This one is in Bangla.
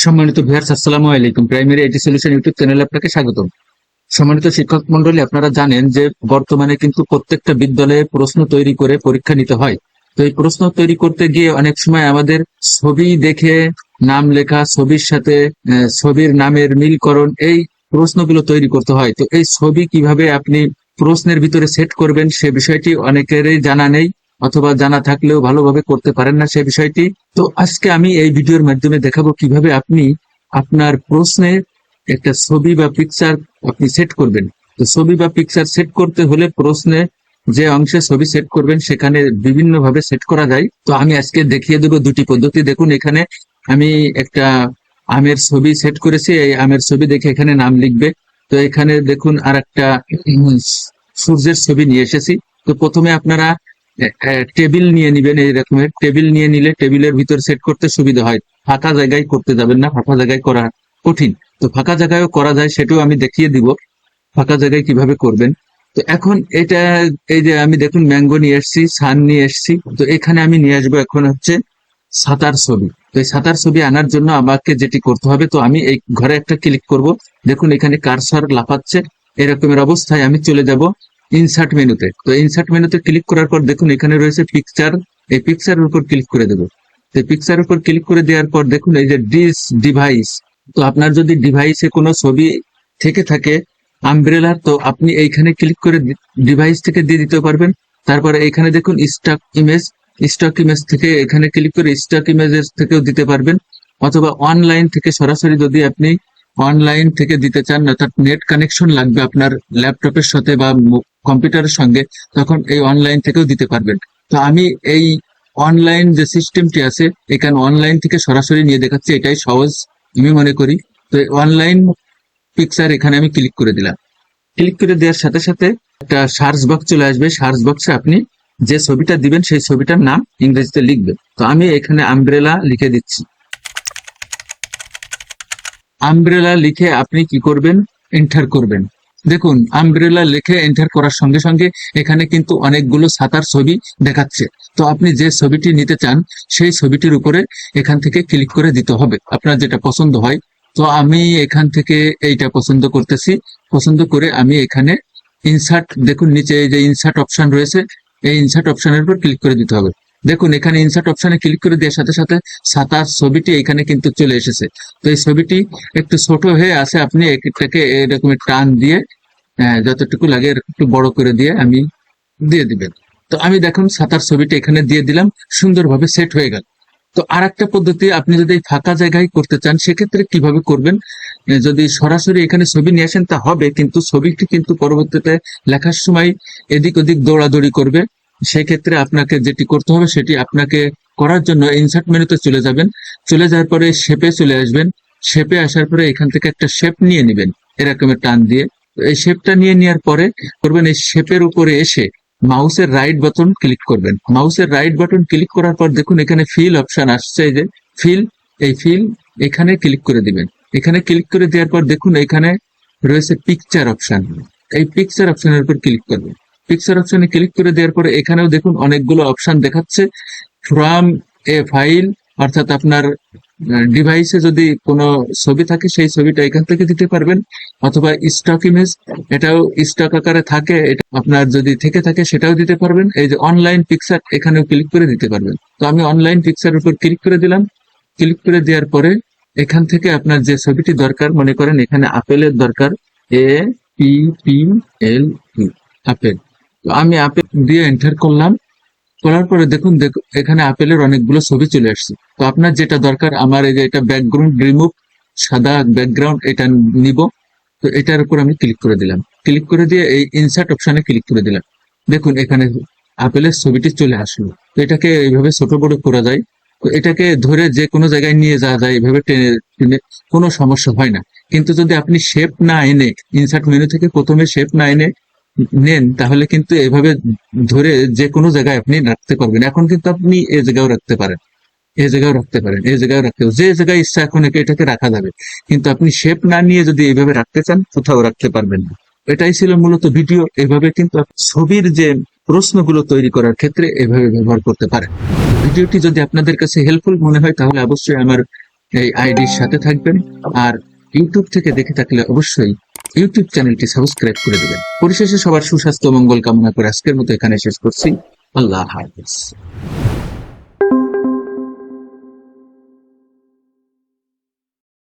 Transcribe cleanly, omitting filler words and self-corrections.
সম্মানিত ভিউয়ার্স, আসসালামু আলাইকুম। প্রাইমারি আইটি সলিউশন ইউটিউব চ্যানেলে আপনাকে স্বাগতম। সম্মানিত শিক্ষক মন্ডলী, আপনারা জানেন যে বর্তমানে কিন্তু প্রত্যেকটা বিদ্যালয়ে প্রশ্ন তৈরি করে পরীক্ষা নিতে হয়। তো এই প্রশ্ন তৈরি করতে গিয়ে অনেক সময় আমাদের ছবি দেখে নাম লেখা, ছবির সাথে ছবির নামের মিলকরণ, এই প্রশ্নগুলো তৈরি করতে হয়। তো এই ছবি কিভাবে আপনি প্রশ্নের ভিতরে সেট করবেন সে বিষয়টি অনেকেরই জানা নেই, অথবা জানা থাকলেও ভালোভাবে করতে পারেন না সে বিষয়টি। তো আজকে আমি এই ভিডিওর মাধ্যমে দেখাবো কিভাবে আপনি আপনার প্রশ্নে একটা ছবি বা পিকচার আপনি সেট করবেন। তো ছবি বা পিকচার সেট করতে হলে প্রশ্নে যে অংশে ছবি সেট করবেন সেখানে বিভিন্ন ভাবে সেট করা যায়। তো আমি আজকে দেখিয়ে দেবো দুটি পদ্ধতি। দেখুন, এখানে আমি একটা আমের ছবি সেট করেছি। এই আমের ছবি দেখে এখানে নাম লিখবে। তো এখানে দেখুন আর একটা সূর্যের ছবি নিয়ে এসেছি। তো প্রথমে আপনারা টেবিল নিয়ে নিবেন। এই রকমের টেবিল নিয়ে নিলে টেবিলের ভিতর সেট করতে সুবিধা হয়। ফাঁকা জায়গায় করতে যাবেন না, ফাঁকা জায়গায় করা কঠিন। তো ফাঁকা জায়গায়ও করা যায়, সেটাও আমি দেখিয়ে দিব ফাঁকা জায়গায় কিভাবে করবেন। তো এখন এটা, এই যে আমি দেখুন ম্যাঙ্গো নিয়ে এসেছি, সান নিয়ে এসেছি। তো এখানে আমি নিয়ে আসবো এখন হচ্ছে ছাতার ছবি। তো এই ছাতার ছবি আনার জন্য আমাকে যেটি করতে হবে, তো আমি এই ঘরে একটা ক্লিক করব। দেখুন এখানে কারসর লাফাচ্ছে। এরকমের অবস্থায় আমি চলে যাব ইনসার্ট মেনুতে। তো ইনসার্ট মেনুতে ক্লিক করার পর দেখুন এখানে রয়েছে পিকচার। এই পিকচারের উপর ক্লিক করে দেবো। তো পিকচারের উপর ক্লিক করে দেওয়ার পর দেখুন এই যে ডিভাইস। তো আপনার যদি ডিভাইসে কোনো ছবি থেকে থাকে আমব্রেলার, তো আপনি এইখানে ক্লিক করে ডিভাইস থেকে দিয়ে দিতে পারবেন। তারপরে এখানে দেখুন স্টক ইমেজ থেকে এখানে ক্লিক করে স্টক ইমেজেস থেকেও দিতে পারবেন। অথবা অনলাইন থেকে সরাসরি যদি আপনি অনলাইন থেকে দিতে চান, অর্থাৎ নেট কানেকশন লাগবে আপনার ল্যাপটপের সাথে বা কম্পিউটারের সঙ্গে, তখন এই অনলাইন থেকেও দিতে পারবেন। তো আমি এই অনলাইন যে সিস্টেমটি আছে, এখানে অনলাইন থেকে সরাসরি নিয়ে দেখাচ্ছি, এটাই সহজ আমি মনে করি। তো অনলাইন পিকচার এখানে আমি ক্লিক করে দিলাম। ক্লিক করে দেওয়ার সাথে সাথে একটা সার্চ বক্স চলে আসবে। সার্চ বক্সে আপনি যে ছবিটা দিবেন সেই ছবিটার নাম ইংরেজিতে লিখবেন। তো আমি এখানে আমব্রেলা লিখে দিচ্ছি। আমব্রেলা লিখে আপনি কি করবেন, এন্টার করবেন। দেখুন আমব্রেলা লিখে এন্টার করার সঙ্গে সঙ্গে এখানে কিন্তু অনেকগুলো ছাতার ছবি দেখাচ্ছে। তো আপনি যে ছবিটি নিতে চান সেই ছবিটির উপরে এখান থেকে ক্লিক করে দিতে হবে, আপনার যেটা পছন্দ হয়। তো আমি এখান থেকে এইটা পছন্দ করতেছি। পছন্দ করে আমি এখানে ইনসার্ট, দেখুন নিচে এই যে ইনসার্ট অপশন রয়েছে, এই ইনসার্ট অপশনের উপর ক্লিক করে দিতে হবে। দেখুন এখানে ইনসার্ট অপশনে ক্লিক করে দেওয়ার সাথে সাথে ছাতার ছবিটি এখানে কিন্তু চলে এসেছে। তো এই ছবিটি একটু ছোট হয়ে আছে, আপনি এটাকে এরকম টান দিয়ে যতটুকু লাগে একটু বড় করে দিয়ে আমি দিয়ে দিবেন। তো আমি দেখুন ছাতার ছবিটা এখানে দিয়ে দিলাম, সুন্দরভাবে সেট হয়ে গেল। তো আর একটা পদ্ধতি, আপনি যদি ফাঁকা জায়গায় করতে চান সেক্ষেত্রে কিভাবে করবেন। যদি সরাসরি এখানে ছবি নিয়ে আসেন তা হবে, কিন্তু ছবিটি কিন্তু পরবর্তীতে লেখার সময় এদিক ওদিক দৌড়াদৌড়ি করবে। সেক্ষেত্রে আপনাকে যেটি করতে হবে সেটি আপনাকে করার জন্য ইনসার্ট মেনুতে চলে যাবেন। চলে যাওয়ার পরে শেপে চলে আসবেন। শেপে আসার পরে এখান থেকে একটা শেপ নিয়ে নেবেন এরকমের টান দিয়ে। এই শেপটা নিয়ে নেওয়ার পরে করবেন এই শেপের উপরে এসে মাউসের রাইট বাটন ক্লিক করবেন। মাউসের রাইট বাটন ক্লিক করার পর দেখুন এখানে ফিল অপশন আসছে, এই যে ফিল, এই ফিল এখানে ক্লিক করে দিবেন। এখানে ক্লিক করে দেওয়ার পর দেখুন এখানে রয়েছে পিকচার অপশন। এই পিকচার অপশনের উপর ক্লিক করবেন। পিকচার অপশনে ক্লিক করে দেওয়ার পরে এখানেও দেখুন অনেকগুলো অপশন দেখাচ্ছে। ফ্রম এ ফাইল, অর্থাৎ আপনার ডিভাইসে যদি কোনো ছবি থাকে সেই ছবিটা এখান থেকে দিতে পারবেন। অথবা স্টক ইমেজ, এটাও স্টক আকারে থাকে, এটা আপনার যদি থেকে থাকে সেটাও দিতে পারবেন। এই যে অনলাইন পিকচার, এখানেও ক্লিক করে দিতে পারবেন। তো আমি অনলাইন পিকচার উপর ক্লিক করে দিলাম। ক্লিক করে দেওয়ার পরে এখান থেকে আপনার যে ছবিটি দরকার, মনে করেন এখানে আপেলের দরকার, APPL, আপেল। তো আমি আপেল দিয়ে এন্টার করলাম। করার পরে দেখুন এখানে আপেলের অনেকগুলো ছবি চলে আসছে। তো আপনার যেটা দরকার, আমার এই যে এটা ব্যাকগ্রাউন্ড রিমুভ, সাদা ব্যাকগ্রাউন্ড, এটা নিব। তো এটার উপর আমি ক্লিক করে দিলাম। ক্লিক করে দিয়ে এই ইনসার্ট অপশনে ক্লিক করে দিলাম। দেখুন এখানে আপেলের ছবিটি চলে আসলো। তো এটাকে এইভাবে ছোট বড় করা যায়। তো এটাকে ধরে যে কোনো জায়গায় নিয়ে যাওয়া যায়, এভাবে টেনে টেনে, কোনো সমস্যা হয় না। কিন্তু যদি আপনি শেপ না এনে, ইনসার্ট মেনু থেকে প্রথমে শেপ না এনে নেন, তাহলে কিন্তু এভাবে ধরে যে কোনো জায়গায় আপনি রাখতে পারবেন। এখন কিন্তু আপনি এই জায়গায়ও রাখতে পারেন, এই জায়গায়ও রাখতে পারেন, এই জায়গায়ও রাখতে পারেন, যে জায়গায় ইচ্ছা এখন এটাকে রাখা যাবে। কিন্তু আপনি শেপ না নিয়ে যদি এইভাবে রাখতে চান, কোথাও রাখতে পারবেন না। এটাই ছিল মূলত ভিডিও। এভাবে কিন্তু ছবির যে প্রশ্নগুলো তৈরি করার ক্ষেত্রে এভাবে ব্যবহার করতে পারেন। ভিডিওটি যদি আপনাদের কাছে হেল্পফুল মনে হয় তাহলে অবশ্যই আমার এই আইডির সাথে থাকবেন। আর ইউটিউব থেকে দেখে থাকলে অবশ্যই ইউটিউব চ্যানেলটি সাবস্ক্রাইব করে দেবেন। পরিশেষে সবার সুস্বাস্থ্য ও মঙ্গল কামনা করে আজকের মতো এখানে শেষ করছি। আল্লাহ হাফেজ।